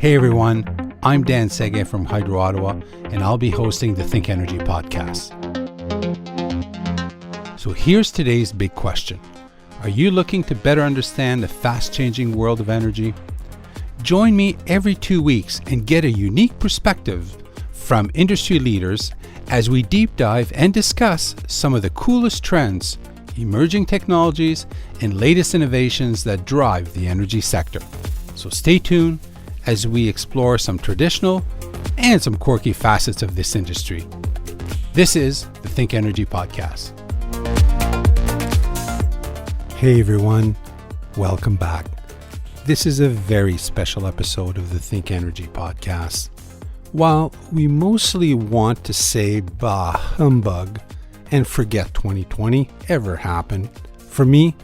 Hey everyone, I'm Dan Seguin from Hydro Ottawa, and I'll be hosting the ThinkEnergy Podcast. So here's today's big question. Are you looking to better understand the fast-changing world of energy? Join me every 2 weeks and get a unique perspective from industry leaders as we deep dive and discuss some of the coolest trends, emerging technologies, and latest innovations that drive the energy sector. So stay tuned as we explore some traditional and some quirky facets of this industry. This is the ThinkEnergy Podcast. Hey everyone, welcome back. This is a very special episode of the ThinkEnergy Podcast. While we mostly want to say bah humbug and forget 2020 ever happened, for me,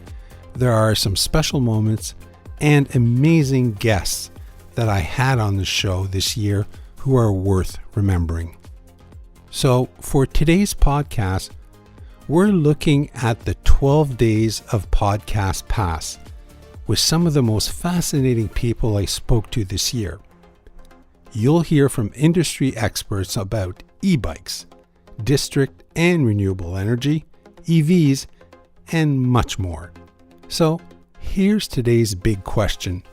there are some special moments and amazing guests that I had on the show this year who are worth remembering. So for today's podcast, we're looking at the 12 days of Podcast Pass with some of the most fascinating people I spoke to this year. You'll hear from industry experts about e-bikes, district and renewable energy, EVs, and much more. So here's today's big question.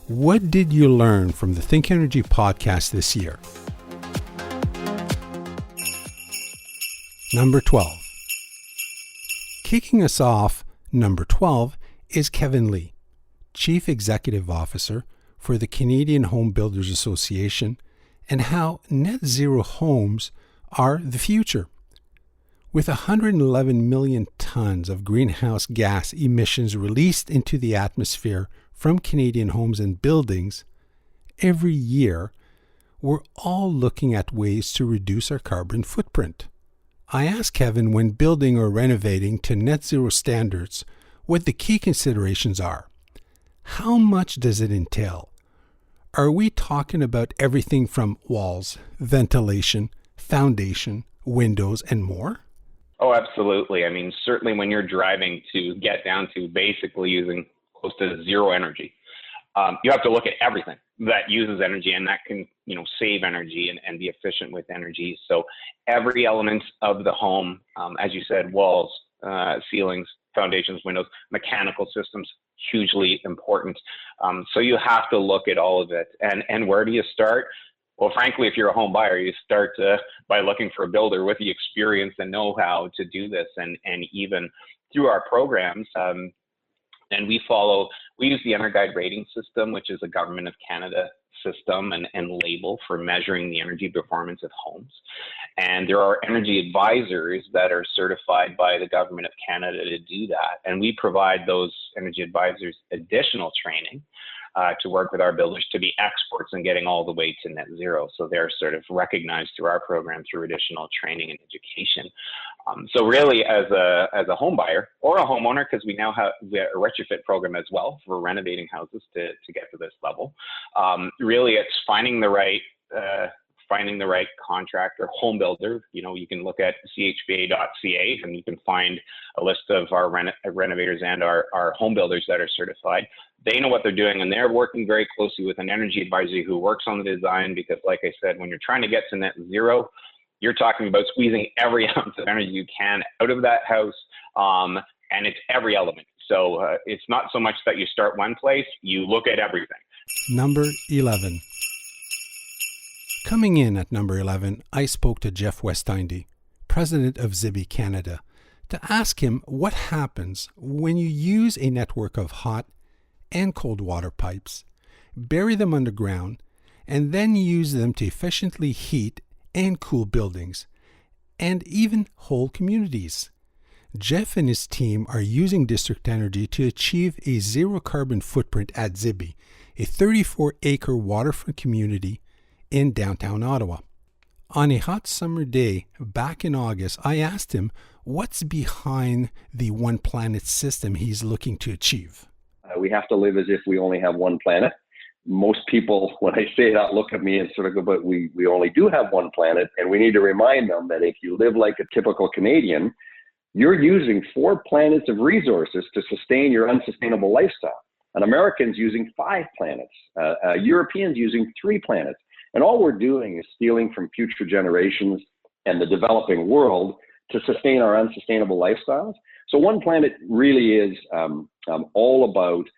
What did you learn from the ThinkEnergy Podcast this year? Number 12. Kicking us off, number 12 is Kevin Lee, Chief Executive Officer for the Canadian Home Builders Association, and how net zero homes are the future. With 111 million tons of greenhouse gas emissions released into the atmosphere from Canadian homes and buildings, every year, we're all looking at ways to reduce our carbon footprint. I asked Kevin when building or renovating to net zero standards what the key considerations are. How much does it entail? Are we talking about everything from walls, ventilation, foundation, windows, and more? Oh, absolutely. I mean, certainly when you're driving to get down to basically using close to zero energy, you have to look at everything that uses energy and that can, save energy and be efficient with energy. So every element of the home, as you said, walls, ceilings, foundations, windows, mechanical systems, hugely important. So you have to look at all of it. And where do you start? Well, frankly, if you're a home buyer, you start by looking for a builder with the experience and know-how to do this. And even through our programs, and we use the EnerGuide rating system, which is a Government of Canada system and label for measuring the energy performance of homes. And there are energy advisors that are certified by the Government of Canada to do that. And we provide those energy advisors additional training to work with our builders to be experts in getting all the way to net zero. So they're sort of recognized through our program through additional training and education. So really, as a home buyer or a homeowner, because we now have a retrofit program as well for renovating houses to get to this level. Really, it's finding the right contractor, home builder. You can look at chba.ca and you can find a list of our renovators and our home builders that are certified. They know what they're doing, and they're working very closely with an energy advisor who works on the design, because like I said, when you're trying to get to net zero, you're talking about squeezing every ounce of energy you can out of that house, and it's every element. So it's not so much that you start one place, you look at everything. Number 11. Coming in at number 11, I spoke to Jeff Westeinde, president of Zibi Canada, to ask him what happens when you use a network of hot and cold water pipes, bury them underground, and then use them to efficiently heat and cool buildings, and even whole communities. Jeff and his team are using district energy to achieve a zero carbon footprint at Zibi, a 34-acre waterfront community in downtown Ottawa. On a hot summer day back in August, I asked him what's behind the One Planet system he's looking to achieve. We have to live as if we only have one planet. Most people, when I say that, look at me and sort of go, but we only do have one planet. And we need to remind them that if you live like a typical Canadian, you're using 4 planets of resources to sustain your unsustainable lifestyle. and Americans using 5 planets, Europeans using 3 planets. And all we're doing is stealing from future generations and the developing world to sustain our unsustainable lifestyles. So One Planet really is all about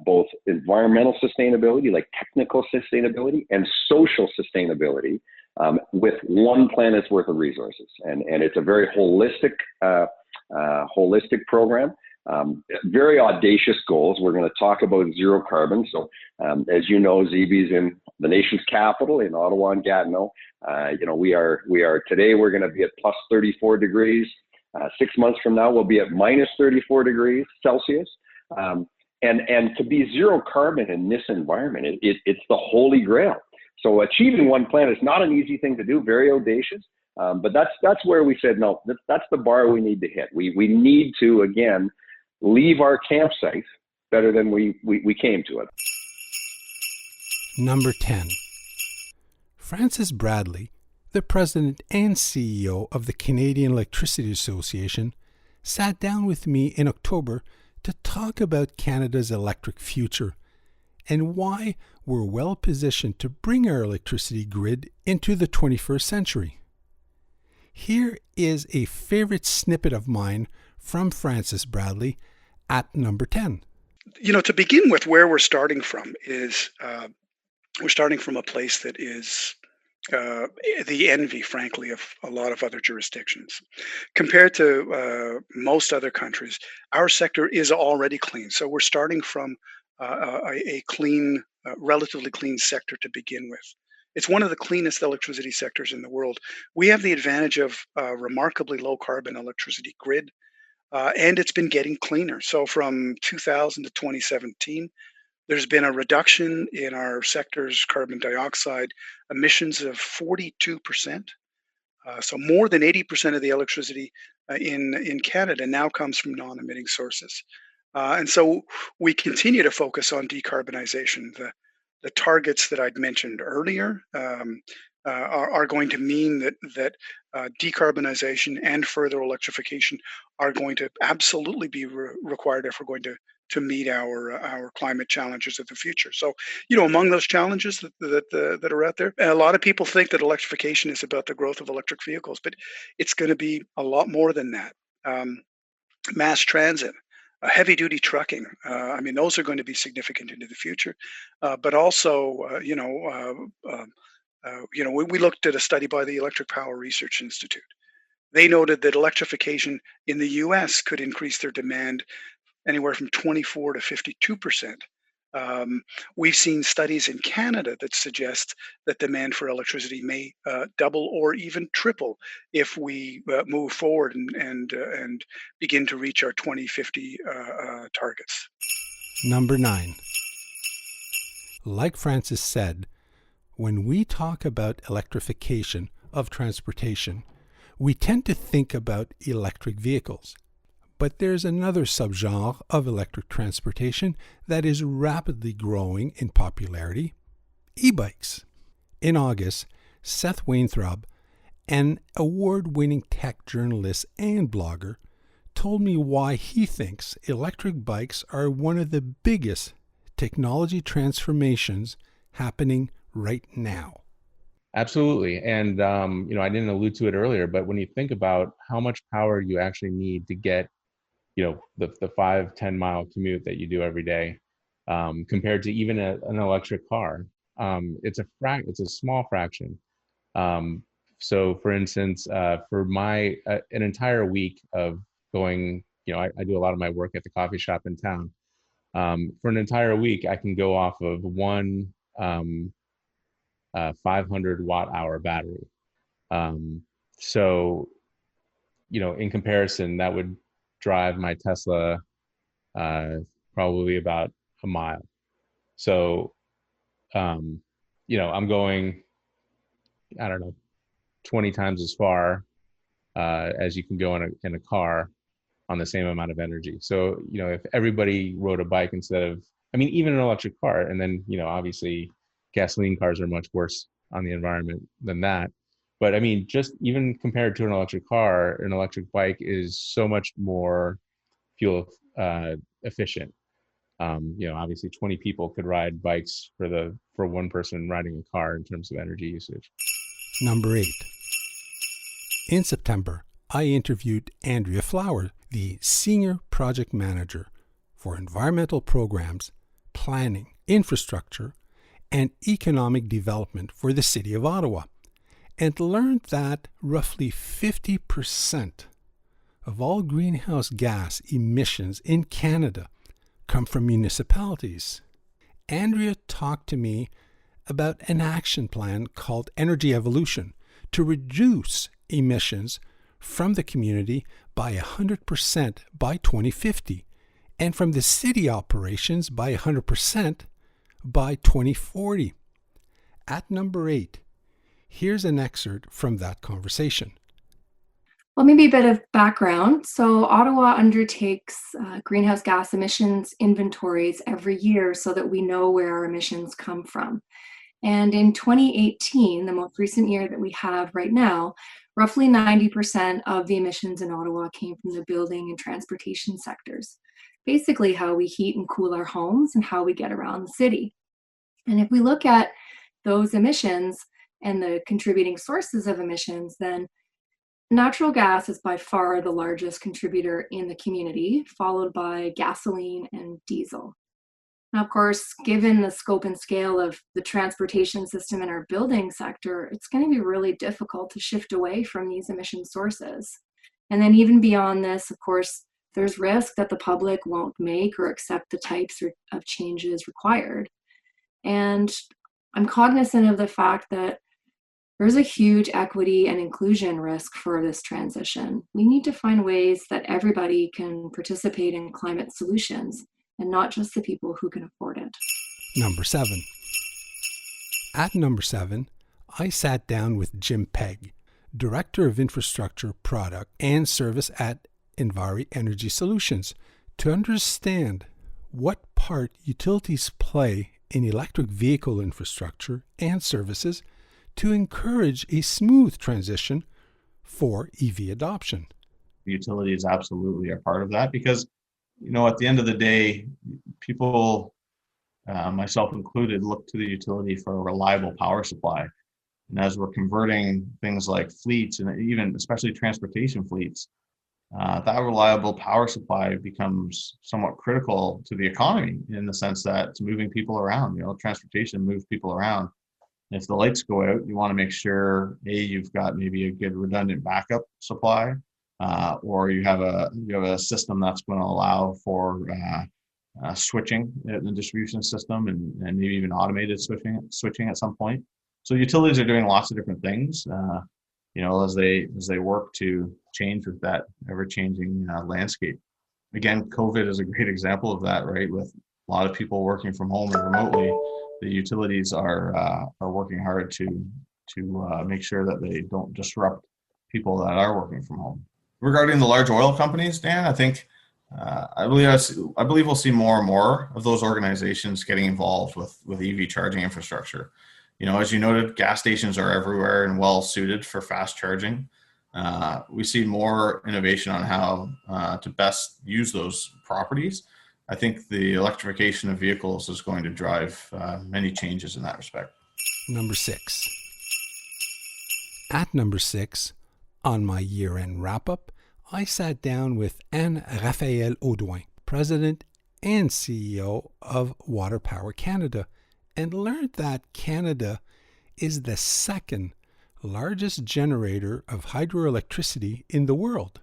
both environmental sustainability, like technical sustainability, and social sustainability with 1 planet's worth of resources. And it's a very holistic program. Very audacious goals. We're going to talk about zero carbon. So, as you know, Zibi's in the nation's capital in Ottawa and Gatineau. We are today. We're going to be at plus 34 degrees. 6 months from now, we'll be at minus 34 degrees Celsius. And to be zero carbon in this environment, it's the holy grail. So achieving 1 planet is not an easy thing to do. Very audacious. But that's where we said no. That's the bar we need to hit. We need to again leave our campsite better than we came to it. Number 10. Francis Bradley, the president and CEO of the Canadian Electricity Association, sat down with me in October to talk about Canada's electric future and why we're well positioned to bring our electricity grid into the 21st century. Here is a favorite snippet of mine from Francis Bradley at number 10. To begin with, where we're starting from is we're starting from a place that is the envy, frankly, of a lot of other jurisdictions. Compared to most other countries, our sector is already clean. So we're starting from a clean, relatively clean sector to begin with. It's one of the cleanest electricity sectors in the world. We have the advantage of a remarkably low carbon electricity grid, and it's been getting cleaner. So from 2000 to 2017, there's been a reduction in our sector's carbon dioxide emissions of 42%. So more than 80% of the electricity in Canada now comes from non-emitting sources. And so we continue to focus on decarbonization. The targets that I'd mentioned earlier are going to mean that decarbonization and further electrification are going to absolutely be required if we're going to meet our climate challenges of the future. So, among those challenges that are out there, a lot of people think that electrification is about the growth of electric vehicles, but it's going to be a lot more than that. Mass transit, heavy duty trucking. Those are going to be significant into the future. But also, we looked at a study by the Electric Power Research Institute. They noted that electrification in the U.S. could increase their demand anywhere from 24 to 52%. We've seen studies in Canada that suggest that demand for electricity may double or even triple if we move forward and begin to reach our 2050 targets. Number 9. Like Francis said, when we talk about electrification of transportation, we tend to think about electric vehicles. But there's another subgenre of electric transportation that is rapidly growing in popularity: e-bikes. In August, Seth Weintraub, an award-winning tech journalist and blogger, told me why he thinks electric bikes are one of the biggest technology transformations happening right now. Absolutely. And, I didn't allude to it earlier, but when you think about how much power you actually need to get the 5-10 mile commute that you do every day, compared to even an electric car, it's a small fraction. So for instance, for an entire week of going, I do a lot of my work at the coffee shop in town. For an entire week, I can go off of one 500 watt hour battery. So, in comparison, that would drive my Tesla probably about a mile. So, I'm going, 20 times as far as you can go in a car on the same amount of energy. So, if everybody rode a bike instead of, even an electric car, and then, obviously gasoline cars are much worse on the environment than that. But just even compared to an electric car, an electric bike is so much more fuel efficient. Obviously 20 people could ride bikes for one person riding a car in terms of energy usage. Number 8. In September, I interviewed Andrea Flower, the Senior Project Manager for Environmental Programs, Planning, Infrastructure, and Economic Development for the City of Ottawa, and learned that roughly 50% of all greenhouse gas emissions in Canada come from municipalities. Andrea talked to me about an action plan called Energy Evolution to reduce emissions from the community by 100% by 2050 and from the city operations by 100% by 2040. At number 8, here's an excerpt from that conversation. Well, maybe a bit of background. So Ottawa undertakes greenhouse gas emissions inventories every year so that we know where our emissions come from. And in 2018, the most recent year that we have right now, roughly 90% of the emissions in Ottawa came from the building and transportation sectors. Basically how we heat and cool our homes and how we get around the city. And if we look at those emissions and the contributing sources of emissions, then natural gas is by far the largest contributor in the community, followed by gasoline and diesel. Now, of course, given the scope and scale of the transportation system in our building sector, it's going to be really difficult to shift away from these emission sources. And then even beyond this, of course, there's risk that the public won't make or accept the types of changes required. And I'm cognizant of the fact that there's a huge equity and inclusion risk for this transition. We need to find ways that everybody can participate in climate solutions and not just the people who can afford it. Number 7. At number 7, I sat down with Jim Pegg, Director of Infrastructure, Product and Service at Enviri Energy Solutions, to understand what part utilities play in electric vehicle infrastructure and services to encourage a smooth transition for EV adoption. Utilities absolutely are part of that because, at the end of the day, people, myself included, look to the utility for a reliable power supply. And as we're converting things like fleets and even especially transportation fleets, that reliable power supply becomes somewhat critical to the economy in the sense that it's moving people around. Transportation moves people around. If the lights go out, you want to make sure you've got maybe a good redundant backup supply, or you have a system that's going to allow for switching in the distribution system and maybe even automated switching at some point. So utilities are doing lots of different things, as they work to change with that ever-changing landscape. Again, COVID is a great example of that, right? With a lot of people working from home and remotely, the utilities are working hard to make sure that they don't disrupt people that are working from home. Regarding the large oil companies, Dan, I think I believe we'll see more and more of those organizations getting involved with EV charging infrastructure. As you noted, gas stations are everywhere and well suited for fast charging. We see more innovation on how to best use those properties. I think the electrification of vehicles is going to drive many changes in that respect. Number 6. At number 6, on my year-end wrap-up, I sat down with Anne-Raphae Audouin, President and CEO of Water Power Canada, and learned that Canada is the second largest generator of hydroelectricity in the world.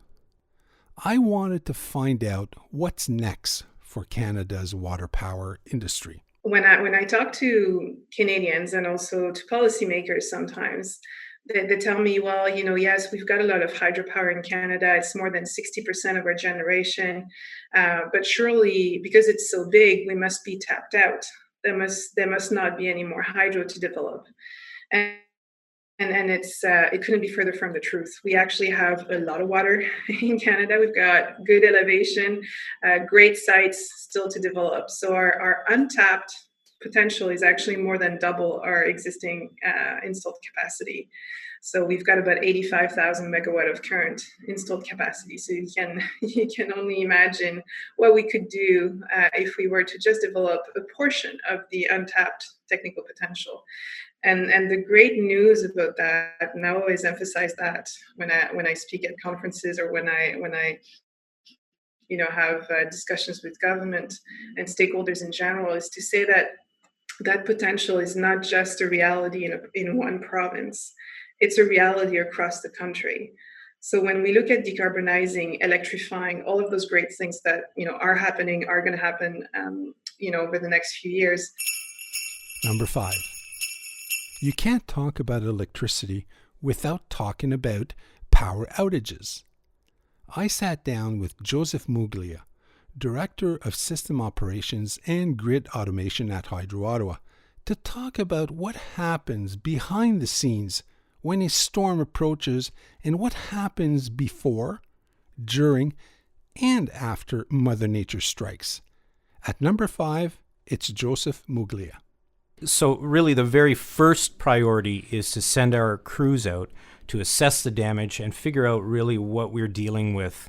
I wanted to find out what's next for Canada's water power industry. When I talk to Canadians and also to policymakers sometimes, they tell me, well, yes, we've got a lot of hydropower in Canada. It's more than 60% of our generation. But surely, because it's so big, we must be tapped out. There must not be any more hydro to develop. And it couldn't be further from the truth. We actually have a lot of water in Canada. We've got good elevation, great sites still to develop. So our untapped potential is actually more than double our existing installed capacity. So we've got about 85,000 megawatt of current installed capacity. So you can only imagine what we could do if we were to just develop a portion of the untapped technical potential. And the great news about that, and I always emphasize that when I speak at conferences or when I have discussions with government and stakeholders in general, is to say that potential is not just a reality in one province. It's a reality across the country. So when we look at decarbonizing, electrifying, all of those great things that are happening, are going to happen, over the next few years. Number 5. You can't talk about electricity without talking about power outages. I sat down with Joseph Muglia, Director of System Operations and Grid Automation at Hydro Ottawa, to talk about what happens behind the scenes when a storm approaches and what happens before, during, and after Mother Nature strikes. At number 5, it's Joseph Muglia. So really the very first priority is to send our crews out to assess the damage and figure out really what we're dealing with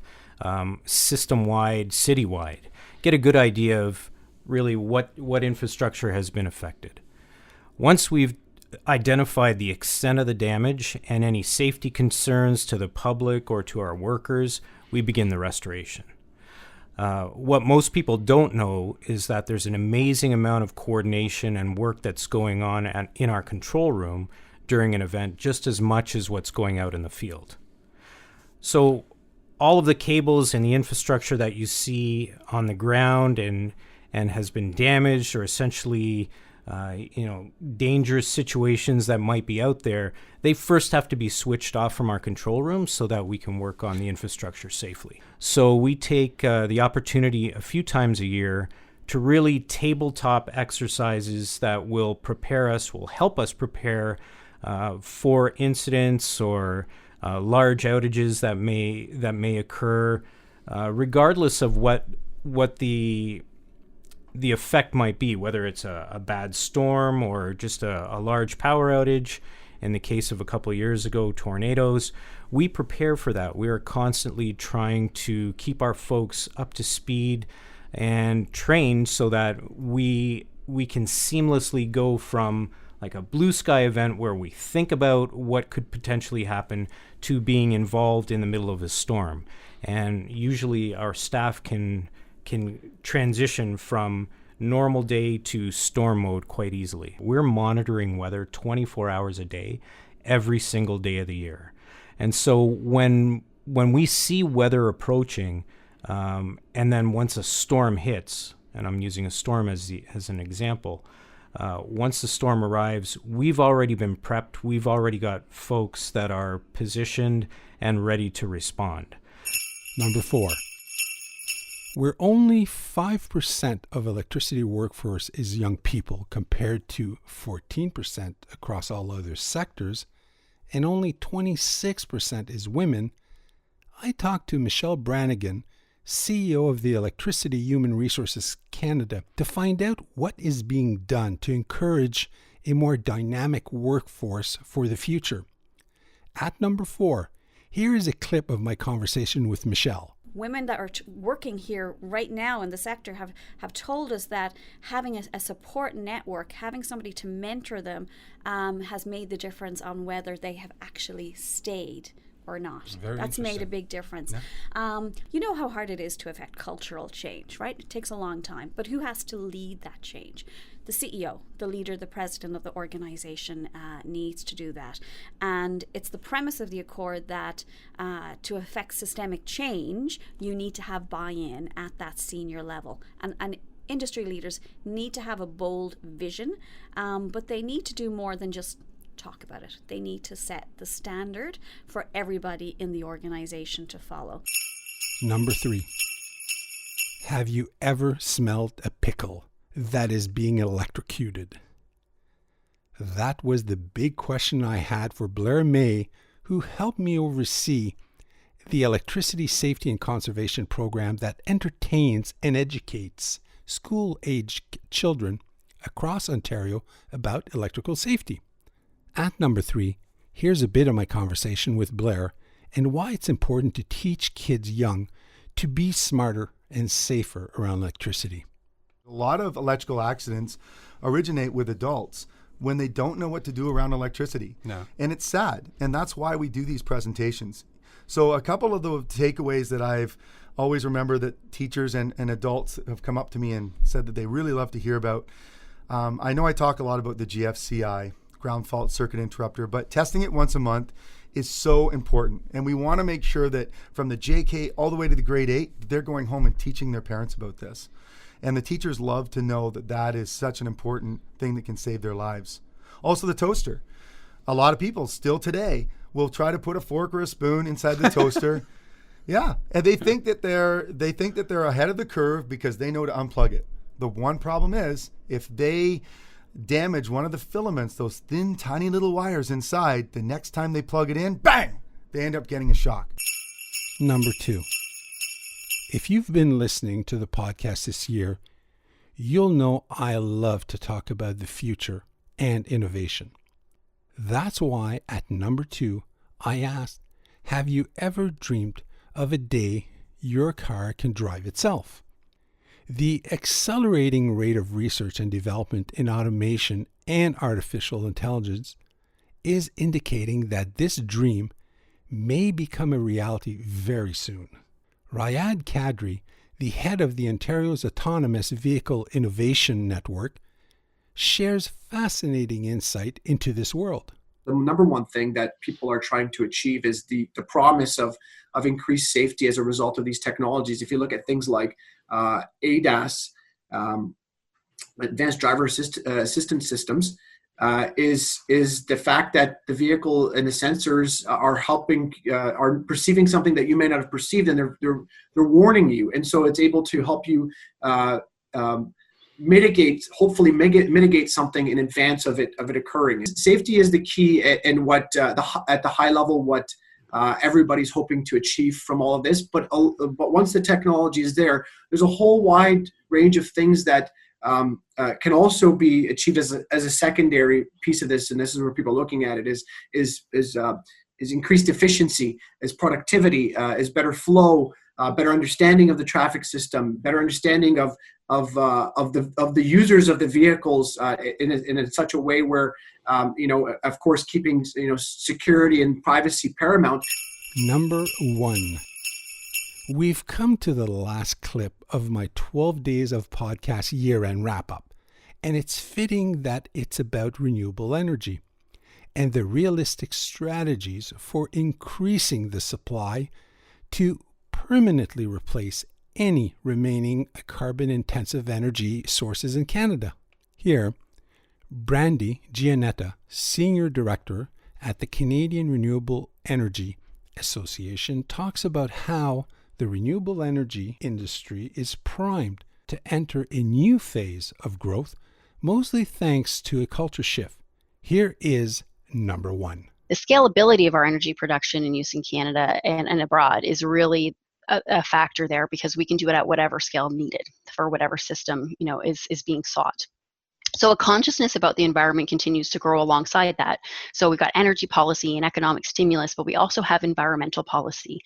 system-wide, citywide. Get a good idea of really what infrastructure has been affected. Once we've identified the extent of the damage and any safety concerns to the public or to our workers, we begin the restoration. What most people don't know is that there's an amazing amount of coordination and work that's going on in our control room during an event, just as much as what's going out in the field. So all of the cables and the infrastructure that you see on the ground and has been damaged, or essentially dangerous situations that might be out there, they first have to be switched off from our control room so that we can work on the infrastructure safely. So we take the opportunity a few times a year to really tabletop exercises that will help us prepare for incidents or large outages that may occur, regardless of what the effect might be, whether it's a bad storm or just a large power outage. In the case of a couple of years ago, tornadoes, we prepare for that. We are constantly trying to keep our folks up to speed and trained so that we can seamlessly go from like a blue sky event where we think about what could potentially happen to being involved in the middle of a storm. And usually our staff can transition from normal day to storm mode quite easily. We're monitoring weather 24 hours a day, every single day of the year. And so when we see weather approaching, and then once a storm hits, and I'm using a storm as an example, once the storm arrives, we've already been prepped. We've already got folks that are positioned and ready to respond. Number 4. Where only 5% of electricity workforce is young people compared to 14% across all other sectors, and only 26% is women, I talked to Michelle Branigan, CEO of the Electricity Human Resources Canada, to find out what is being done to encourage a more dynamic workforce for the future. At number 4, here is a clip of my conversation with Michelle. Women that are working here right now in the sector have told us that having a support network, having somebody to mentor them, has made the difference on whether they have actually stayed or not. That's made a big difference. Yeah. You know how hard it is to affect cultural change, right? It takes a long time. But who has to lead that change? The CEO, the leader, the president of the organization needs to do that. And it's the premise of the Accord that to affect systemic change, you need to have buy-in at that senior level. And industry leaders need to have a bold vision, but they need to do more than just talk about it. They need to set the standard for everybody in the organization to follow. Number 3. Have you ever smelled a pickle that is being electrocuted? That was the big question I had for Blair May, who helped me oversee the Electricity Safety and Conservation Program that entertains and educates school-aged children across Ontario about electrical safety. At number 3, here's a bit of my conversation with Blair and why it's important to teach kids young to be smarter and safer around electricity. A lot of electrical accidents originate with adults when they don't know what to do around electricity. No. And it's sad. And that's why we do these presentations. So a couple of the takeaways that I've always remember that teachers and adults have come up to me and said that they really love to hear about. I know I talk a lot about the GFCI, ground fault circuit interrupter, but testing it once a month is so important. And we want to make sure that from the JK all the way to the grade 8, they're going home and teaching their parents about this. And the teachers love to know that that is such an important thing that can save their lives. Also the toaster. A lot of people still today will try to put a fork or a spoon inside the toaster. Yeah, and they think that they're ahead of the curve because they know to unplug it. The one problem is if they damage one of the filaments, those thin, tiny little wires inside, the next time they plug it in, bang, they end up getting a shock. Number 2. If you've been listening to the podcast this year, you'll know I love to talk about the future and innovation. That's why at number 2, I asked, have you ever dreamed of a day your car can drive itself? The accelerating rate of research and development in automation and artificial intelligence is indicating that this dream may become a reality very soon. Raed Kadri, the head of the Ontario's Autonomous Vehicle Innovation Network, shares fascinating insight into this world. The number one thing that people are trying to achieve is the promise of increased safety as a result of these technologies. If you look at things like ADAS, advanced driver assistance systems, is the fact that the vehicle and the sensors are perceiving something that you may not have perceived, and they're warning you, and so it's able to help you hopefully mitigate something in advance of it occurring. Safety is the key, and what at the high level what everybody's hoping to achieve from all of this. But once the technology is there, there's a whole wide range of things that can also be achieved as a secondary piece of this, and this is where people are looking at it is increased efficiency, is productivity, is better flow, better understanding of the traffic system, better understanding of the users of the vehicles in such a way where of course keeping security and privacy paramount. Number 1. We've come to the last clip of my 12 days of podcast year-end wrap-up, and it's fitting that it's about renewable energy and the realistic strategies for increasing the supply to permanently replace any remaining carbon-intensive energy sources in Canada. Here, Brandy, Giannetta, Senior Director at the Canadian Renewable Energy Association, talks about how the renewable energy industry is primed to enter a new phase of growth, mostly thanks to a culture shift. Here is number 1. The scalability of our energy production and use in Canada and abroad is really a factor there, because we can do it at whatever scale needed for whatever system is being sought. So a consciousness about the environment continues to grow alongside that. So we've got energy policy and economic stimulus, but we also have environmental policy.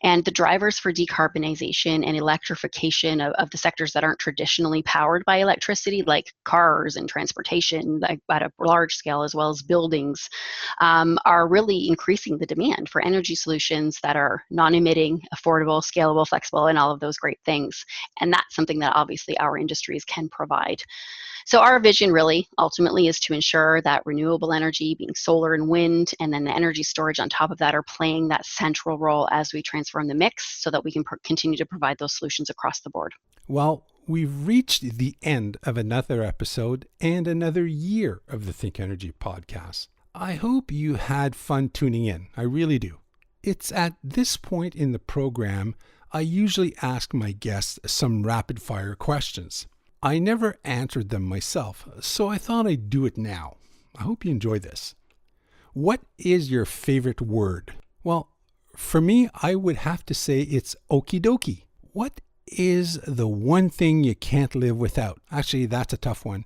And the drivers for decarbonization and electrification of the sectors that aren't traditionally powered by electricity, like cars and transportation, like at a large scale, as well as buildings, are really increasing the demand for energy solutions that are non-emitting, affordable, scalable, flexible, and all of those great things. And that's something that obviously our industries can provide. So our vision really ultimately is to ensure that renewable energy, being solar and wind, and then the energy storage on top of that, are playing that central role as we transform the mix so that we can continue to provide those solutions across the board. Well, we've reached the end of another episode and another year of the Think Energy podcast. I hope you had fun tuning in. I really do. It's at this point in the program I usually ask my guests some rapid fire questions. I never answered them myself, so I thought I'd do it now. I hope you enjoy this. What is your favorite word? Well, for me, I would have to say it's okie dokie. What is the one thing you can't live without? Actually, that's a tough one.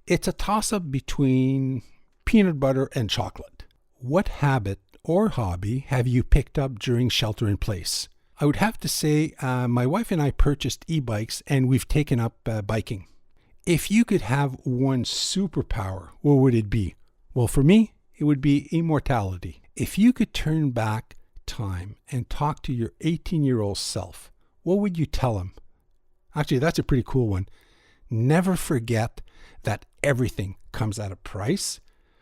It's a toss-up between peanut butter and chocolate. What habit or hobby have you picked up during shelter in place? I would have to say my wife and I purchased e-bikes and we've taken up biking. If you could have one superpower, what would it be? Well, for me, it would be immortality. If you could turn back time and talk to your 18-year-old self, what would you tell him? Actually, that's a pretty cool one. Never forget that everything comes at a price.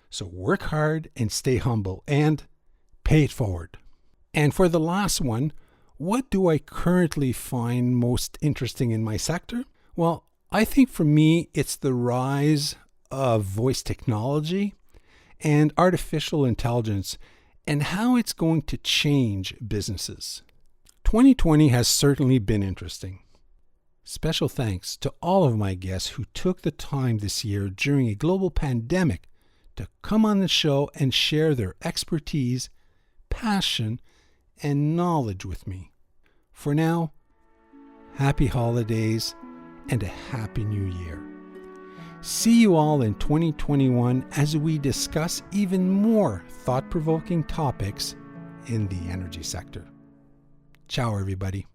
So work hard and stay humble and pay it forward. And for the last one, what do I currently find most interesting in my sector? Well, I think for me, it's the rise of voice technology and artificial intelligence and how it's going to change businesses. 2020 has certainly been interesting. Special thanks to all of my guests who took the time this year during a global pandemic to come on the show and share their expertise, passion, and knowledge with me. For now, happy holidays and a happy new year. See you all in 2021 as we discuss even more thought-provoking topics in the energy sector. Ciao, everybody.